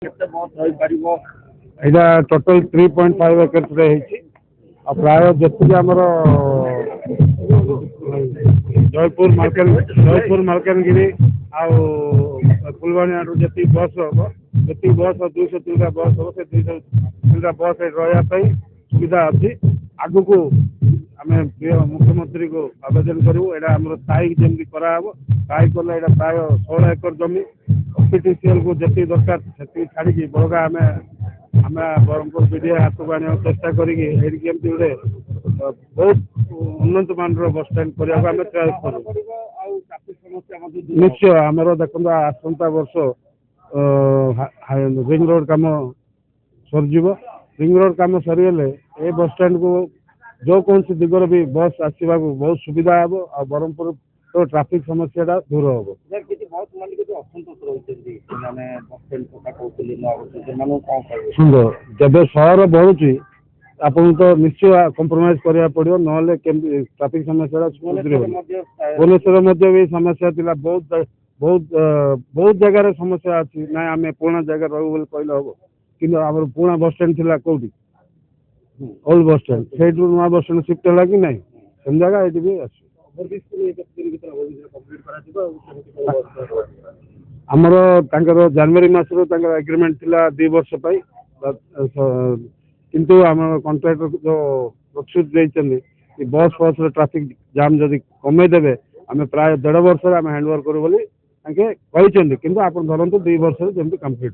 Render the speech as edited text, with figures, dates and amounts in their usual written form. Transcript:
ଏଇଟା ଟୋଟାଲ 3.5 ଏକର୍ସରେ ହେଇଛି। ଆଉ ପ୍ରାୟ ଯେତିକି ଆମର ଜୟପୁର ମାଲକାନଗିରି ଆଉ ଫୁଲବାଣୀ ଆଡ଼ୁ ଯେତିକି ବସ୍ ହବ, ଯେତିକି ବସ୍ 203ଟା ବସ୍ ହବ, ସେ 203ଟା ବସ୍ ଏଠି ରହିବା ପାଇଁ ସୁବିଧା ଅଛି। ଆଗକୁ ଆମେ ପ୍ରିୟ ମୁଖ୍ୟମନ୍ତ୍ରୀଙ୍କୁ ଆବେଦନ କରିବୁ, ଏଇଟା ଆମର ସ୍ଥାୟୀ ଯେମିତି କରାହେବ। ସ୍ଥାୟୀ କଲେ ଏଇଟା ପ୍ରାୟ 16 ଏକର ଜମି ଅଫିସିଆଲକୁ ଯେତିକି ଦରକାର ସେତିକି ଛାଡ଼ିକି ବଳକା ଆମେ ବ୍ରହ୍ମପୁର ବିଡ଼ିଓ ହାତକୁ ଆଣିବାକୁ ଚେଷ୍ଟା କରିକି ଏଇଠି କେମିତି ଗୋଟେ ବହୁତ ଉନ୍ନତ ମାନର ବସଷ୍ଟାଣ୍ଡ କରିବାକୁ ଆମେ ପ୍ରୟାସ କରୁ। ନିଶ୍ଚୟ ଆମର ଦେଖନ୍ତୁ ଆସନ୍ତା ବର୍ଷ ରିଙ୍ଗ ରୋଡ୍ କାମ ସରିଯିବ। ରିଙ୍ଗ ରୋଡ୍ କାମ ସରିଗଲେ ଏ ବସଷ୍ଟାଣ୍ଡକୁ ଯେକୌଣସି ଦିଗରେ ବି ବସ୍ ଆସିବାକୁ ବହୁତ ସୁବିଧା ହେବ ଆଉ ବ୍ରହ୍ମପୁର ଟ୍ରାଫିକ୍ ସମସ୍ୟାଟା ଦୂର ହେବ। ଶୁଣ, ଯେବେ ସହର ବଢ଼ୁଛି ଆପଣଙ୍କୁ ତ ନିଶ୍ଚୟ କମ୍ପ୍ରମାଇଜ୍ କରିବାକୁ ପଡ଼ିବ, ନହେଲେ କେମିତି ଟ୍ରାଫିକ୍ ସମସ୍ୟାଟା ସୁଧରିବନି। ଭୁବନେଶ୍ୱର ମଧ୍ୟ ବି ସମସ୍ୟା ଥିଲା, ବହୁତ ଜାଗାରେ ସମସ୍ୟା ଅଛି। ନାଇଁ ଆମେ ପୁରୁଣା ଜାଗାରେ ରହିବୁ ବୋଲି କହିଲେ ହେବ, କିନ୍ତୁ ଆମର ପୁରୁଣା ବସଷ୍ଟାଣ୍ଡ ଥିଲା କୋଉଠି? ଓଲ୍ଡ ବସଷ୍ଟାଣ୍ଡ, ସେଇଠୁ ନୂଆ ବସଷ୍ଟାଣ୍ଡ ସିଫ୍ଟ ହେଲା କି ନାହିଁ? ସେମିତି ଜାଗା ଏଇଠି ବି ଆସିବ। ଆମର ତାଙ୍କର ଜାନୁଆରୀ ମାସରୁ ତାଙ୍କର ଏଗ୍ରିମେଣ୍ଟ ଥିଲା 2 ବର୍ଷ ପାଇଁ, କିନ୍ତୁ ଆମର କଣ୍ଟ୍ରାକ୍ଟର ଯେଉଁ ପ୍ରତିଶ୍ରୁତି ଦେଇଛନ୍ତି କି ବସ୍ ଫସ୍ର ଟ୍ରାଫିକ୍ ଜାମ୍ ଯଦି କମେଇ ଦେବେ ଆମେ ପ୍ରାୟ 1.5 ବର୍ଷରେ ଆମେ ହ୍ୟାଣ୍ଡଓଭର କରୁ ବୋଲି ତାଙ୍କେ କହିଛନ୍ତି। କିନ୍ତୁ ଆପଣ ଧରନ୍ତୁ 2 ବର୍ଷରେ ଯେମିତି କମ୍ପ୍ଲିଟ୍ ହେବ।